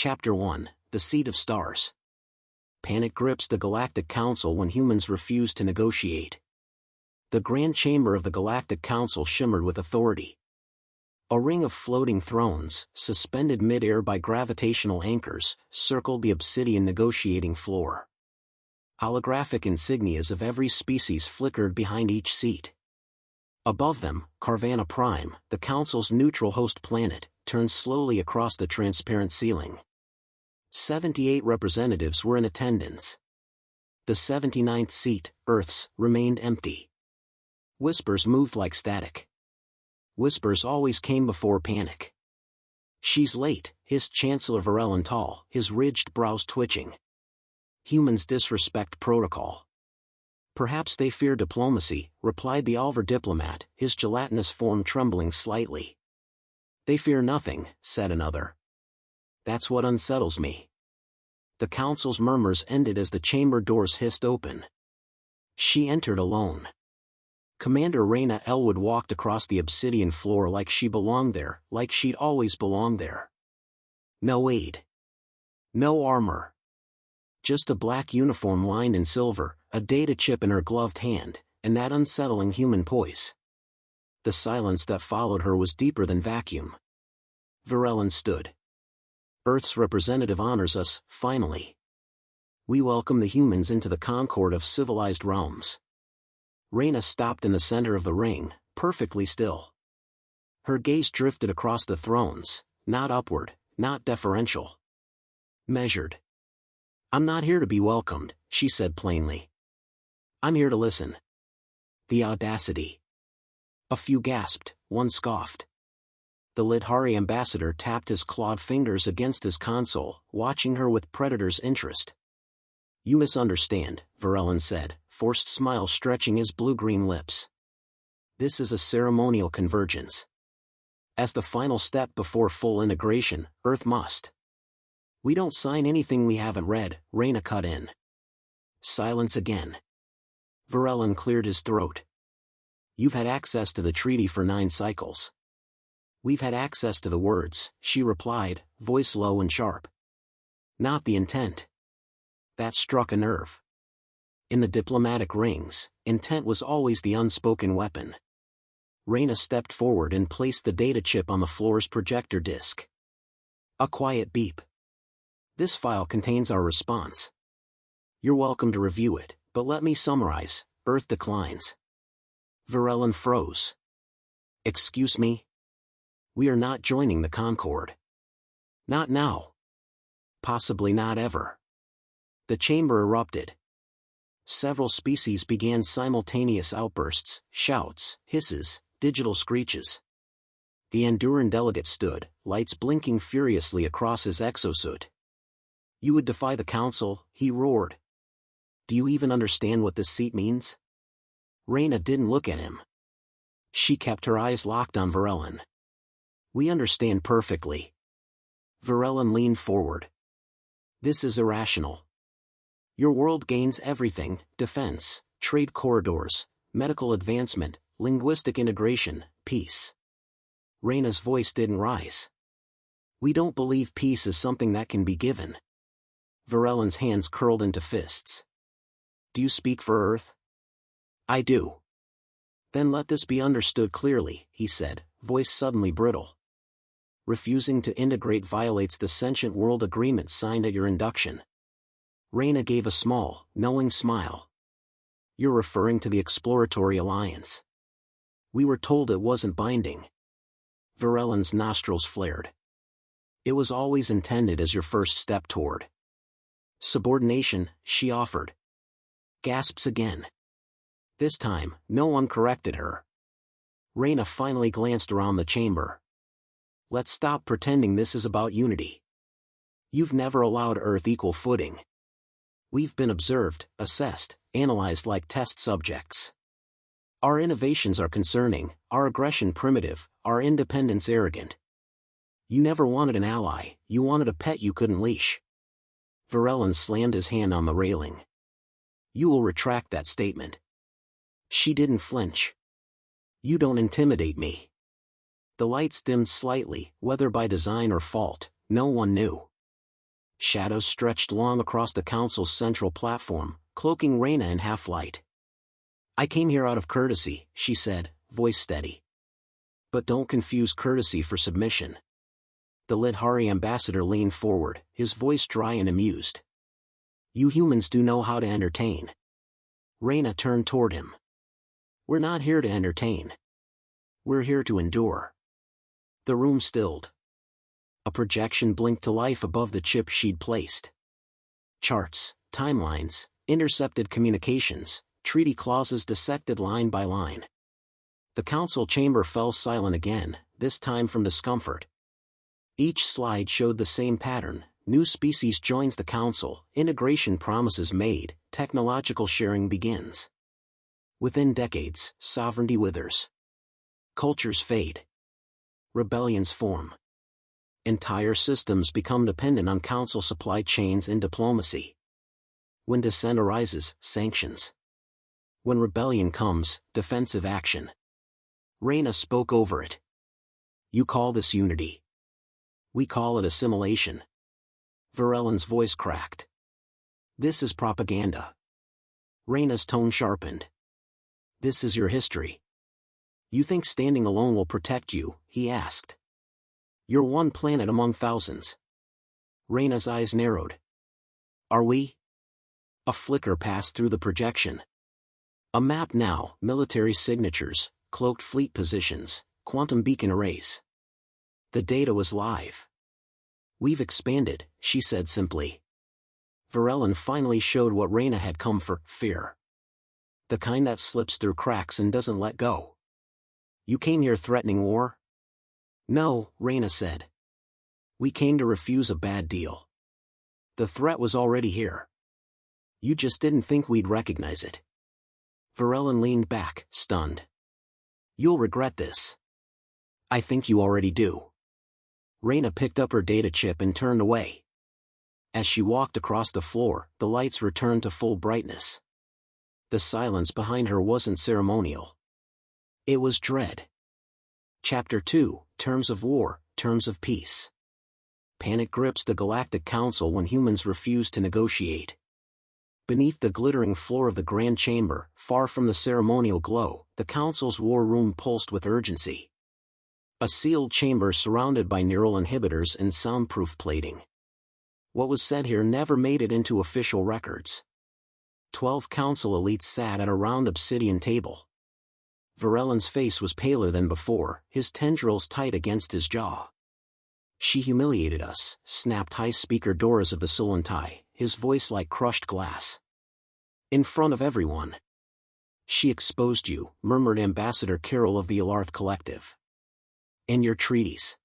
Chapter 1, The Seat of Stars. Panic grips the Galactic Council when humans refuse to negotiate. The grand chamber of the Galactic Council shimmered with authority. A ring of floating thrones, suspended mid-air by gravitational anchors, circled the obsidian negotiating floor. Holographic insignias of every species flickered behind each seat. Above them, Carvana Prime, the Council's neutral host planet, turned slowly across the transparent ceiling. 78 representatives were in attendance. The 79th seat, Earth's, remained empty. Whispers moved like static. Whispers always came before panic. "She's late," hissed Chancellor Varel Tall, his ridged brows twitching. "Humans disrespect protocol." "Perhaps they fear diplomacy," replied the Alvar diplomat, his gelatinous form trembling slightly. "They fear nothing," said another. "That's what unsettles me." The council's murmurs ended as the chamber doors hissed open. She entered alone. Commander Raina Elwood walked across the obsidian floor like she belonged there, like she'd always belonged there. No aid. No armor. Just a black uniform lined in silver, a data chip in her gloved hand, and that unsettling human poise. The silence that followed her was deeper than vacuum. Varel stood. "Earth's representative honors us, finally. We welcome the humans into the concord of civilized realms." Raina stopped in the center of the ring, perfectly still. Her gaze drifted across the thrones, not upward, not deferential. Measured. "I'm not here to be welcomed," she said plainly. "I'm here to listen." The audacity. A few gasped, one scoffed. The Lidhari ambassador tapped his clawed fingers against his console, watching her with predator's interest. "You misunderstand," Varel said, forced smile stretching his blue-green lips. "This is a ceremonial convergence. As the final step before full integration, Earth must." "We don't sign anything we haven't read," Raina cut in. Silence again. Varel cleared his throat. "You've had access to the treaty for 9 cycles." "We've had access to the words," she replied, voice low and sharp. "Not the intent." That struck a nerve. In the diplomatic rings, intent was always the unspoken weapon. Raina stepped forward and placed the data chip on the floor's projector disc. A quiet beep. "This file contains our response. You're welcome to review it, but let me summarize. Earth declines." Varel froze. "Excuse me? We are not joining the Concord. Not now. Possibly not ever." The chamber erupted. Several species began simultaneous outbursts, shouts, hisses, digital screeches. The Anduran delegate stood, lights blinking furiously across his exosuit. "You would defy the council," he roared. "Do you even understand what this seat means?" Raina didn't look at him. She kept her eyes locked on Varel. "We understand perfectly." Varel leaned forward. "This is irrational. Your world gains everything: defense, trade corridors, medical advancement, linguistic integration, peace." Raina's voice didn't rise. "We don't believe peace is something that can be given." Varelin's hands curled into fists. "Do you speak for Earth?" "I do." "Then let this be understood clearly," he said, voice suddenly brittle. "Refusing to integrate violates the sentient world agreement signed at your induction." Raina gave a small, knowing smile. "You're referring to the Exploratory Alliance." "We were told it wasn't binding." Varelin's nostrils flared. "It was always intended as your first step toward subordination," she offered. Gasps again. This time, no one corrected her. Raina finally glanced around the chamber. "Let's stop pretending this is about unity. You've never allowed Earth equal footing. We've been observed, assessed, analyzed like test subjects. Our innovations are concerning, our aggression primitive, our independence arrogant. You never wanted an ally, you wanted a pet you couldn't leash." Varel slammed his hand on the railing. "You will retract that statement." She didn't flinch. "You don't intimidate me." The lights dimmed slightly, whether by design or fault, no one knew. Shadows stretched long across the council's central platform, cloaking Reyna in half-light. "I came here out of courtesy," she said, voice steady. "But don't confuse courtesy for submission." The Lidhari ambassador leaned forward, his voice dry and amused. "You humans do know how to entertain." Reyna turned toward him. "We're not here to entertain. We're here to endure." The room stilled. A projection blinked to life above the chip she'd placed. Charts, timelines, intercepted communications, treaty clauses dissected line by line. The council chamber fell silent again, this time from discomfort. Each slide showed the same pattern: new species joins the council, integration promises made, technological sharing begins. Within decades, sovereignty withers. Cultures fade. Rebellions form. Entire systems become dependent on council supply chains and diplomacy. When dissent arises, sanctions. When rebellion comes, defensive action. Reyna spoke over it. "You call this unity. We call it assimilation." Varellan's voice cracked. "This is propaganda." Reyna's tone sharpened. "This is your history." "You think standing alone will protect you?" he asked. "You're one planet among thousands." Reyna's eyes narrowed. "Are we?" A flicker passed through the projection. A map now, military signatures, cloaked fleet positions, quantum beacon arrays. The data was live. "We've expanded," she said simply. Varellan finally showed what Reyna had come for: fear. The kind that slips through cracks and doesn't let go. "You came here threatening war?" "No," Reyna said. "We came to refuse a bad deal. The threat was already here. You just didn't think we'd recognize it." Varellan leaned back, stunned. "You'll regret this." "I think you already do." Reyna picked up her data chip and turned away. As she walked across the floor, the lights returned to full brightness. The silence behind her wasn't ceremonial. It was dread. Chapter 2, Terms of War, Terms of Peace. Panic grips the Galactic Council when humans refuse to negotiate. Beneath the glittering floor of the Grand Chamber, far from the ceremonial glow, the Council's war room pulsed with urgency. A sealed chamber surrounded by neural inhibitors and soundproof plating. What was said here never made it into official records. 12 Council elites sat at a round obsidian table. Varellan's face was paler than before, his tendrils tight against his jaw. "She humiliated us," snapped high-speaker Doras of the Sulantai, his voice like crushed glass. "In front of everyone." "She exposed you," murmured Ambassador Kirill of the Alarth Collective. "And your treaties."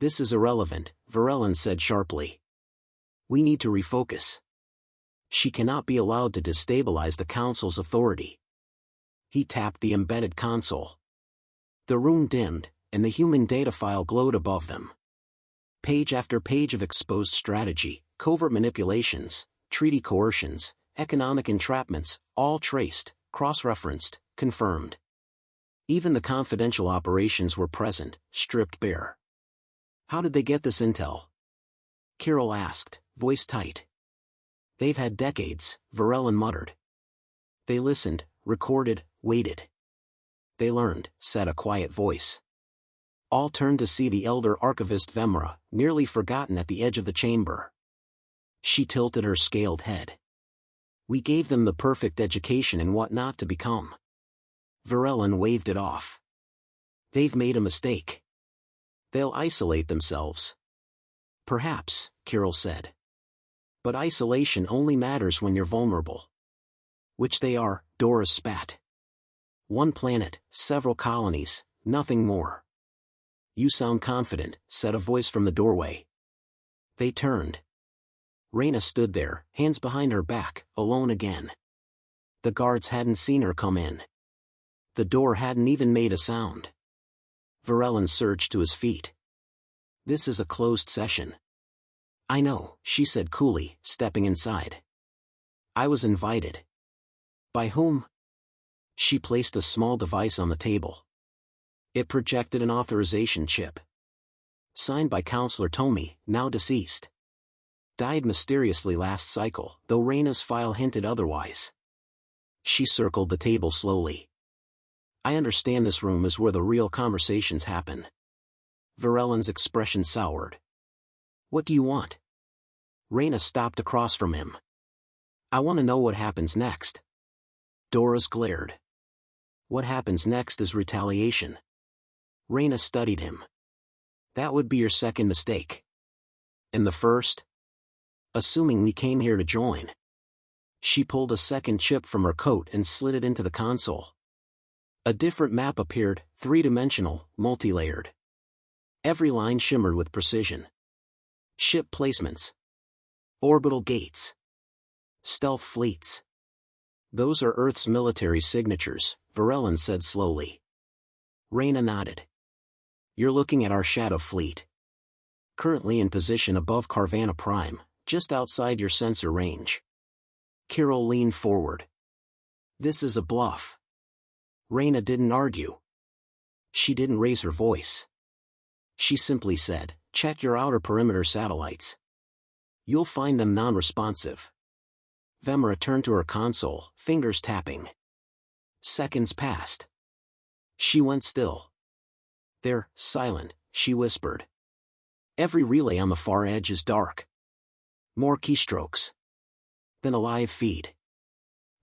"This is irrelevant," Varellan said sharply. "We need to refocus. She cannot be allowed to destabilize the Council's authority." He tapped the embedded console. The room dimmed, and the human data file glowed above them. Page after page of exposed strategy, covert manipulations, treaty coercions, economic entrapments, all traced, cross-referenced, confirmed. Even the confidential operations were present, stripped bare. "How did they get this intel?" Kirill asked, voice tight. "They've had decades," Varellan muttered. "They listened, recorded, waited. They learned," said a quiet voice. All turned to see the elder archivist Vemra, nearly forgotten at the edge of the chamber. She tilted her scaled head. "We gave them the perfect education in what not to become." Varellan waved it off. "They've made a mistake. They'll isolate themselves." "Perhaps," Kirill said. "But isolation only matters when you're vulnerable." "Which they are," Doras spat. "One planet, several colonies, nothing more." "You sound confident," said a voice from the doorway. They turned. Reyna stood there, hands behind her back, alone again. The guards hadn't seen her come in. The door hadn't even made a sound. Varellan surged to his feet. "This is a closed session." "I know," she said coolly, stepping inside. "I was invited." "By whom?" She placed a small device on the table. It projected an authorization chip. "Signed by Counselor Tomi, now deceased." Died mysteriously last cycle, though Reyna's file hinted otherwise. She circled the table slowly. I understand this room is where the real conversations happen. Varellan's expression soured. What do you want? Reyna stopped across from him. I want to know what happens next. Doris glared. What happens next is retaliation. Reyna studied him. That would be your second mistake. And the first? Assuming we came here to join. She pulled a second chip from her coat and slid it into the console. A different map appeared, three-dimensional, multi-layered. Every line shimmered with precision. Ship placements. Orbital gates. Stealth fleets. Those are Earth's military signatures, Varellan said slowly. Reyna nodded. You're looking at our Shadow Fleet. Currently in position above Carvana Prime, just outside your sensor range. Kirill leaned forward. This is a bluff. Reyna didn't argue. She didn't raise her voice. She simply said, check your outer perimeter satellites. You'll find them non-responsive. Vemra turned to her console, fingers tapping. Seconds passed. She went still. They're silent, she whispered. Every relay on the far edge is dark. More keystrokes. Then a live feed.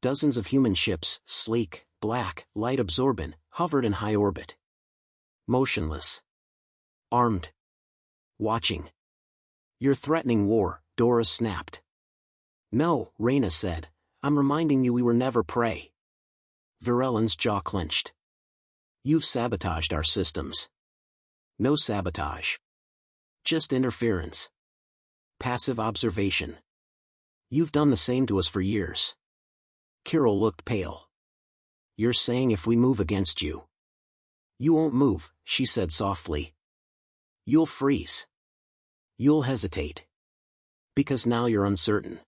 Dozens of human ships, sleek, black, light-absorbent, hovered in high orbit. Motionless. Armed. Watching. You're threatening war, Doris snapped. No, Reyna said. I'm reminding you we were never prey. Varellan's jaw clenched. You've sabotaged our systems. No sabotage. Just interference. Passive observation. You've done the same to us for years. Kirill looked pale. You're saying if we move against you. You won't move, she said softly. You'll freeze. You'll hesitate. Because now you're uncertain.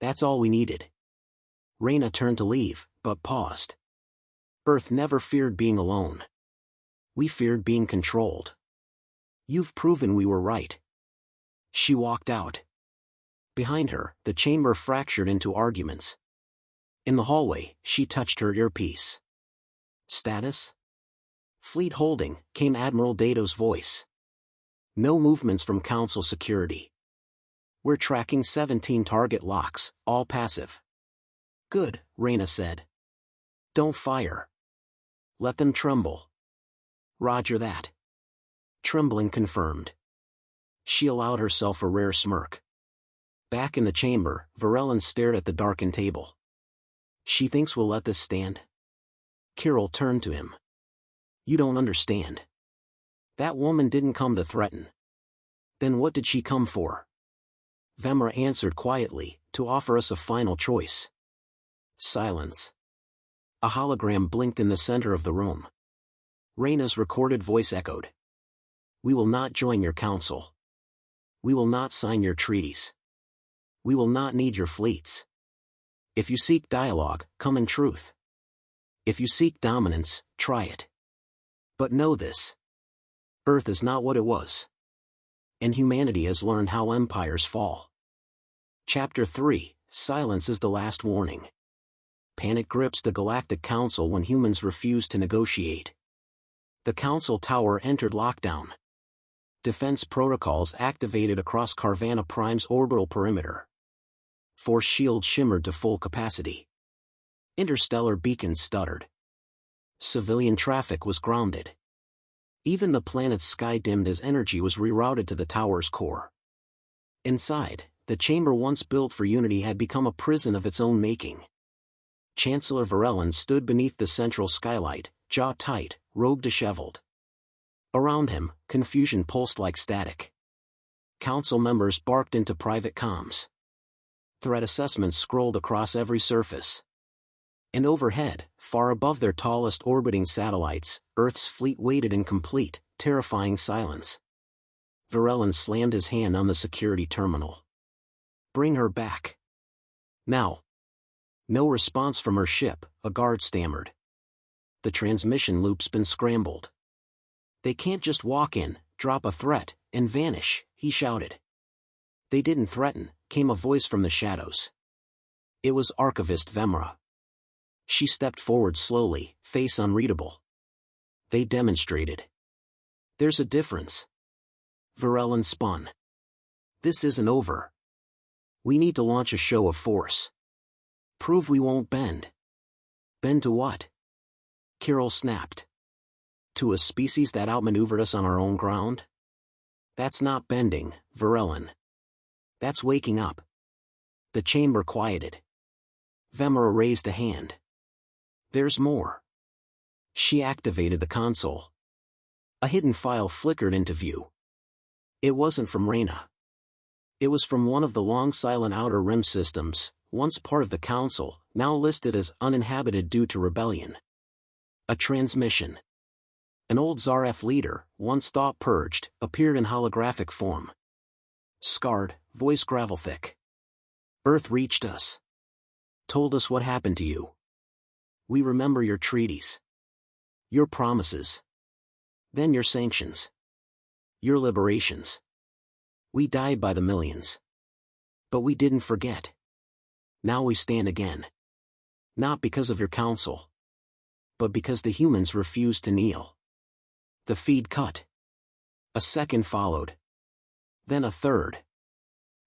That's all we needed. Reyna turned to leave, but paused. Earth never feared being alone. We feared being controlled. You've proven we were right. She walked out. Behind her, the chamber fractured into arguments. In the hallway, she touched her earpiece. Status? Fleet holding, came Admiral Dato's voice. No movements from Council security. We're tracking 17 target locks, all passive. Good, Reyna said. Don't fire. Let them tremble. Roger that. Trembling confirmed. She allowed herself a rare smirk. Back in the chamber, Varellan stared at the darkened table. She thinks we'll let this stand? Kirill turned to him. You don't understand. That woman didn't come to threaten. Then what did she come for? Vemra answered quietly, to offer us a final choice. Silence. A hologram blinked in the center of the room. Reyna's recorded voice echoed. We will not join your council. We will not sign your treaties. We will not need your fleets. If you seek dialogue, come in truth. If you seek dominance, try it. But know this. Earth is not what it was. And humanity has learned how empires fall. Chapter 3, Silence is the last warning. Panic grips the Galactic Council when humans refuse to negotiate. The Council Tower entered lockdown. Defense protocols activated across Carvana Prime's orbital perimeter. Force shields shimmered to full capacity. Interstellar beacons stuttered. Civilian traffic was grounded. Even the planet's sky dimmed as energy was rerouted to the tower's core. Inside, the chamber once built for unity had become a prison of its own making. Chancellor Varellan stood beneath the central skylight, jaw tight, robe disheveled. Around him, confusion pulsed like static. Council members barked into private comms. Threat assessments scrolled across every surface. And overhead, far above their tallest orbiting satellites, Earth's fleet waited in complete, terrifying silence. Varellan slammed his hand on the security terminal. Bring her back. Now. No response from her ship, a guard stammered. The transmission loop's been scrambled. They can't just walk in, drop a threat, and vanish, he shouted. They didn't threaten, came a voice from the shadows. It was Archivist Vemra. She stepped forward slowly, face unreadable. They demonstrated. There's a difference. Varellin spun. This isn't over. We need to launch a show of force. Prove we won't bend. Bend to what? Kirill snapped. To a species that outmaneuvered us on our own ground? That's not bending, Varellin. That's waking up. The chamber quieted. Vemra raised a hand. There's more. She activated the console. A hidden file flickered into view. It wasn't from Reyna. It was from one of the long silent outer rim systems, once part of the Council, now listed as uninhabited due to rebellion. A transmission. An old Zaref leader, once thought purged, appeared in holographic form. Scarred, voice gravel thick. Earth reached us. Told us what happened to you. We remember your treaties. Your promises. Then your sanctions. Your liberations. We died by the millions. But we didn't forget. Now we stand again. Not because of your council. But because the humans refused to kneel. The feed cut. A second followed. Then a third.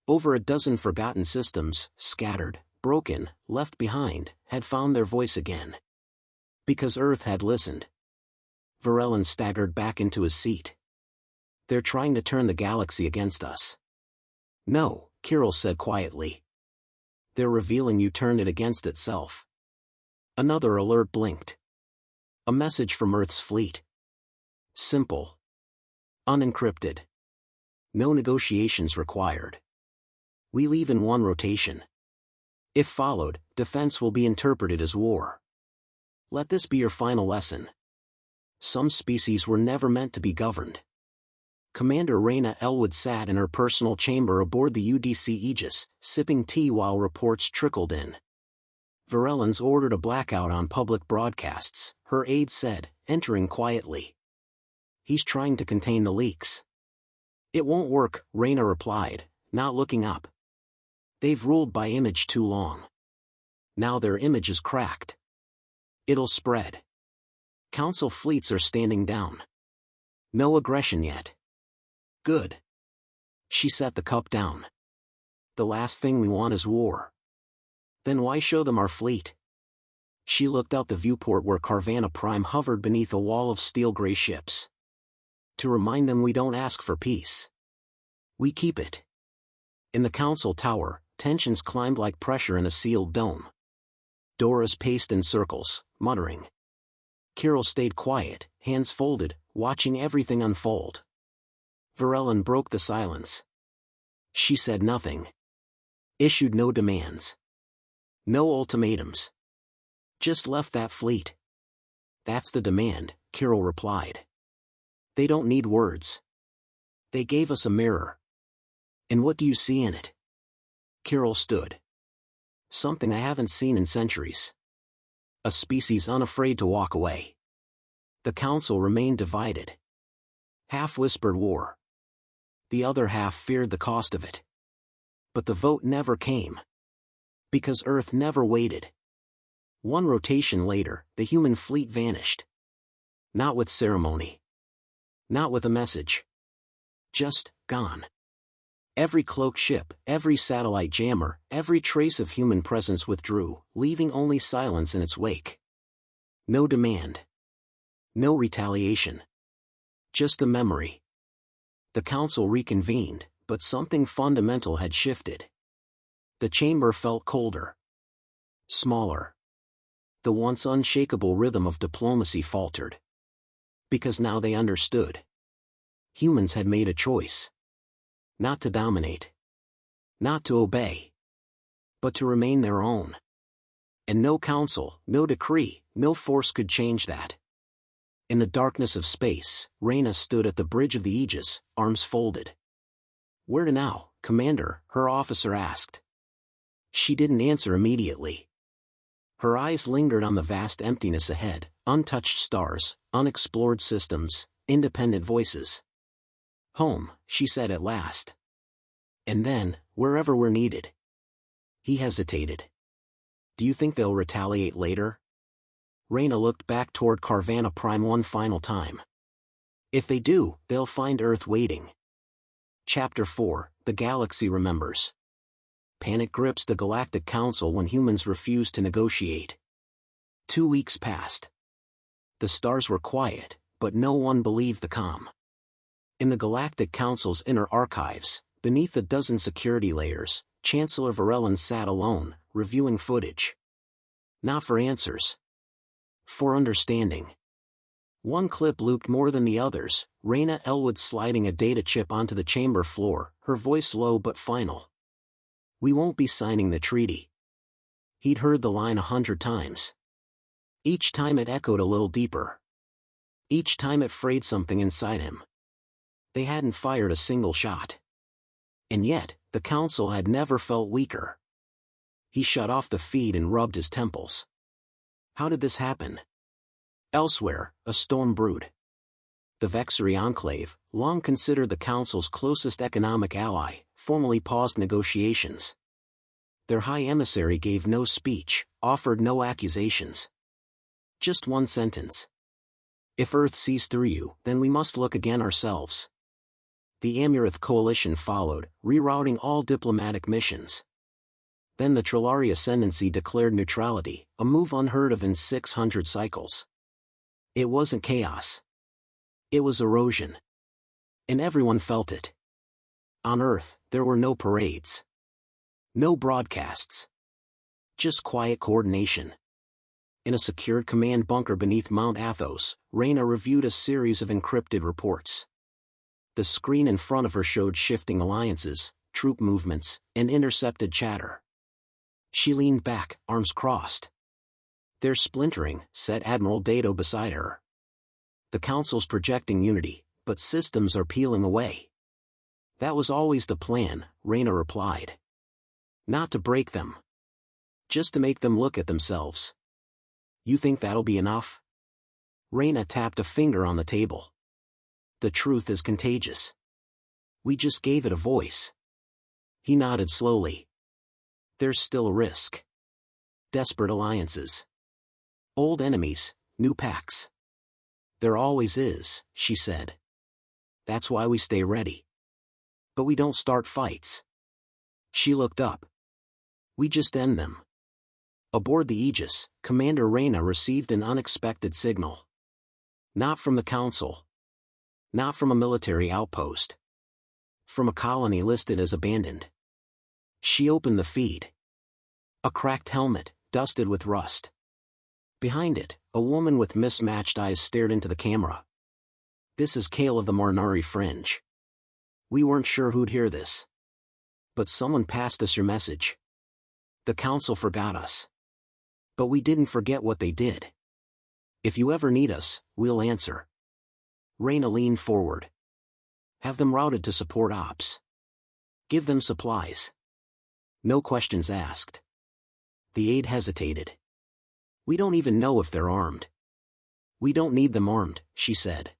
Over a dozen forgotten systems, scattered, broken, left behind, had found their voice again. Because Earth had listened. Varellin staggered back into his seat. They're trying to turn the galaxy against us. No, Kirill said quietly. They're revealing you turned it against itself. Another alert blinked. A message from Earth's fleet. Simple. Unencrypted. No negotiations required. We leave in one rotation. If followed, defense will be interpreted as war. Let this be your final lesson. Some species were never meant to be governed. Commander Reyna Elwood sat in her personal chamber aboard the UDC Aegis, sipping tea while reports trickled in. Varellin's ordered a blackout on public broadcasts, her aide said, entering quietly. He's trying to contain the leaks. It won't work, Reyna replied, not looking up. They've ruled by image too long. Now their image is cracked. It'll spread. Council fleets are standing down. No aggression yet. Good. She set the cup down. The last thing we want is war. Then why show them our fleet? She looked out the viewport where Carvana Prime hovered beneath a wall of steel-gray ships. To remind them we don't ask for peace. We keep it. In the council tower, tensions climbed like pressure in a sealed dome. Doras paced in circles, muttering. Kirill stayed quiet, hands folded, watching everything unfold. Varellin broke the silence. She said nothing. Issued no demands. No ultimatums. Just left that fleet. That's the demand, Kirill replied. They don't need words. They gave us a mirror. And what do you see in it? Kirill stood. Something I haven't seen in centuries. A species unafraid to walk away. The council remained divided. Half whispered war. The other half feared the cost of it. But the vote never came. Because Earth never waited. One rotation later, the human fleet vanished. Not with ceremony. Not with a message. Just, gone. Every cloaked ship, every satellite jammer, every trace of human presence withdrew, leaving only silence in its wake. No demand. No retaliation. Just a memory. The council reconvened, but something fundamental had shifted. The chamber felt colder. Smaller. The once unshakable rhythm of diplomacy faltered. Because now they understood. Humans had made a choice. Not to dominate. Not to obey. But to remain their own. And no council, no decree, no force could change that. In the darkness of space, Reyna stood at the bridge of the Aegis, arms folded. Where to now, Commander? Her officer asked. She didn't answer immediately. Her eyes lingered on the vast emptiness ahead, untouched stars, unexplored systems, independent voices. Home, she said at last. And then, wherever we're needed. He hesitated. Do you think they'll retaliate later? Reyna looked back toward Carvana Prime one final time. If they do, they'll find Earth waiting. Chapter 4, The Galaxy Remembers. Panic grips the Galactic Council when humans refuse to negotiate. 2 weeks passed. The stars were quiet, but no one believed the calm. In the Galactic Council's inner archives, beneath a dozen security layers, Chancellor Varellin sat alone, reviewing footage. Not for answers. For understanding. One clip looped more than the others, Reyna Elwood sliding a data chip onto the chamber floor, her voice low but final. We won't be signing the treaty. He'd heard the line 100 times. Each time it echoed a little deeper. Each time it frayed something inside him. They hadn't fired a single shot. And yet, the Council had never felt weaker. He shut off the feed and rubbed his temples. How did this happen? Elsewhere, a storm brewed. The Vexery Enclave, long considered the Council's closest economic ally, formally paused negotiations. Their high emissary gave no speech, offered no accusations. Just one sentence. If Earth sees through you, then we must look again ourselves. The Amurith coalition followed, rerouting all diplomatic missions. Then the Trilari Ascendancy declared neutrality, a move unheard of in 600 cycles. It wasn't chaos. It was erosion. And everyone felt it. On Earth, there were no parades. No broadcasts. Just quiet coordination. In a secured command bunker beneath Mount Athos, Reyna reviewed a series of encrypted reports. The screen in front of her showed shifting alliances, troop movements, and intercepted chatter. She leaned back, arms crossed. They're splintering, said Admiral Dato beside her. The Council's projecting unity, but systems are peeling away. That was always the plan, Reyna replied. Not to break them. Just to make them look at themselves. You think that'll be enough? Reyna tapped a finger on the table. The truth is contagious. We just gave it a voice. He nodded slowly. There's still a risk. Desperate alliances. Old enemies, new pacts. There always is, she said. That's why we stay ready. But we don't start fights. She looked up. We just end them. Aboard the Aegis, Commander Reyna received an unexpected signal. Not from the Council. Not from a military outpost. From a colony listed as abandoned. She opened the feed. A cracked helmet, dusted with rust. Behind it, a woman with mismatched eyes stared into the camera. This is Kale of the Marnari Fringe. We weren't sure who'd hear this. But someone passed us your message. The Council forgot us. But we didn't forget what they did. If you ever need us, we'll answer. Reyna leaned forward. Have them routed to support ops. Give them supplies. No questions asked. The aide hesitated. We don't even know if they're armed. We don't need them armed, she said.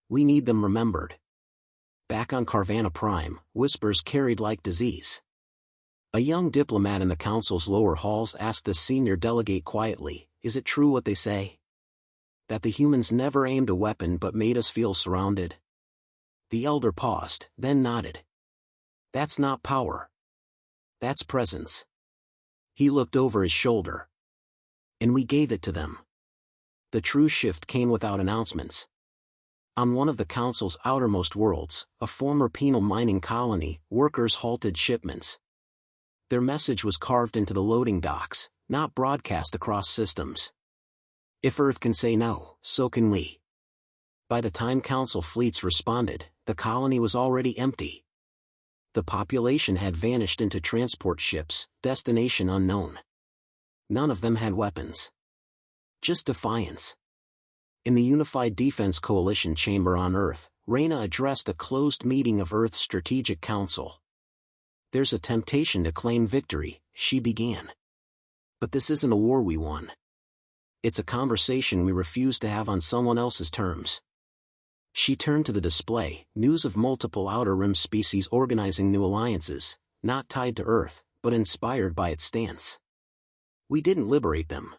We need them remembered. Back on Carvana Prime, whispers carried like disease. A young diplomat in the Council's lower halls asked the senior delegate quietly, is it true what they say? That the humans never aimed a weapon but made us feel surrounded? The elder paused, then nodded. That's not power. That's presence. He looked over his shoulder. And we gave it to them. The true shift came without announcements. On one of the Council's outermost worlds, a former penal mining colony, workers halted shipments. Their message was carved into the loading docks, not broadcast across systems. If Earth can say no, so can we. By the time Council fleets responded, the colony was already empty. The population had vanished into transport ships, destination unknown. None of them had weapons. Just defiance. In the Unified Defense Coalition chamber on Earth, Reyna addressed a closed meeting of Earth's Strategic Council. There's a temptation to claim victory, she began. But this isn't a war we won. It's a conversation we refuse to have on someone else's terms. She turned to the display, news of multiple Outer Rim species organizing new alliances, not tied to Earth, but inspired by its stance. We didn't liberate them.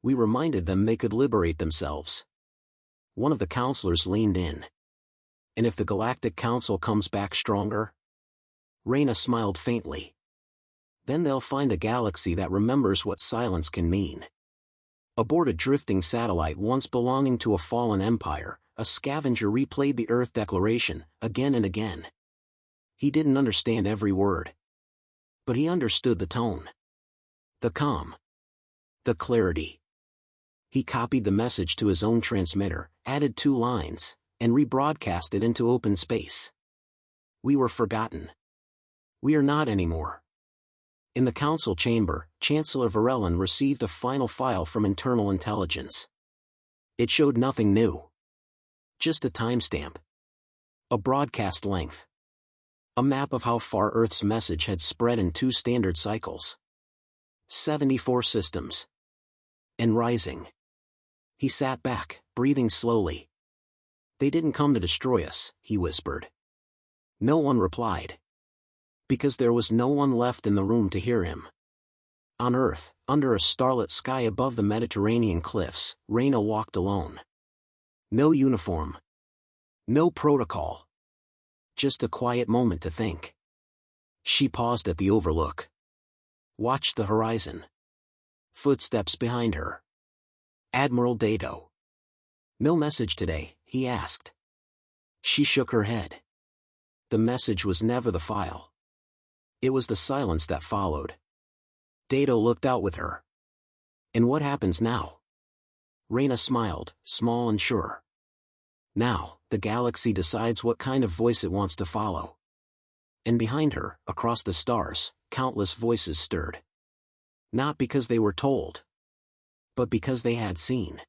We reminded them they could liberate themselves. One of the counselors leaned in. And if the Galactic Council comes back stronger? Reyna smiled faintly. Then they'll find a galaxy that remembers what silence can mean. Aboard a drifting satellite once belonging to a fallen empire, a scavenger replayed the Earth Declaration, again and again. He didn't understand every word. But he understood the tone. The calm. The clarity. He copied the message to his own transmitter, added 2 lines, and rebroadcast it into open space. We were forgotten. We are not anymore. In the council chamber, Chancellor Varellin received a final file from internal intelligence. It showed nothing new. Just a timestamp. A broadcast length. A map of how far Earth's message had spread in 2 standard cycles. 74 systems. And rising. He sat back, breathing slowly. They didn't come to destroy us, he whispered. No one replied. Because there was no one left in the room to hear him. On Earth, under a starlit sky above the Mediterranean cliffs, Reyna walked alone. No uniform. No protocol. Just a quiet moment to think. She paused at the overlook. Watched the horizon. Footsteps behind her. Admiral Dato. No message today, he asked. She shook her head. The message was never the file. It was the silence that followed. Dato looked out with her. And what happens now? Reyna smiled, small and sure. Now, the galaxy decides what kind of voice it wants to follow. And behind her, across the stars, countless voices stirred. Not because they were told, but because they had seen.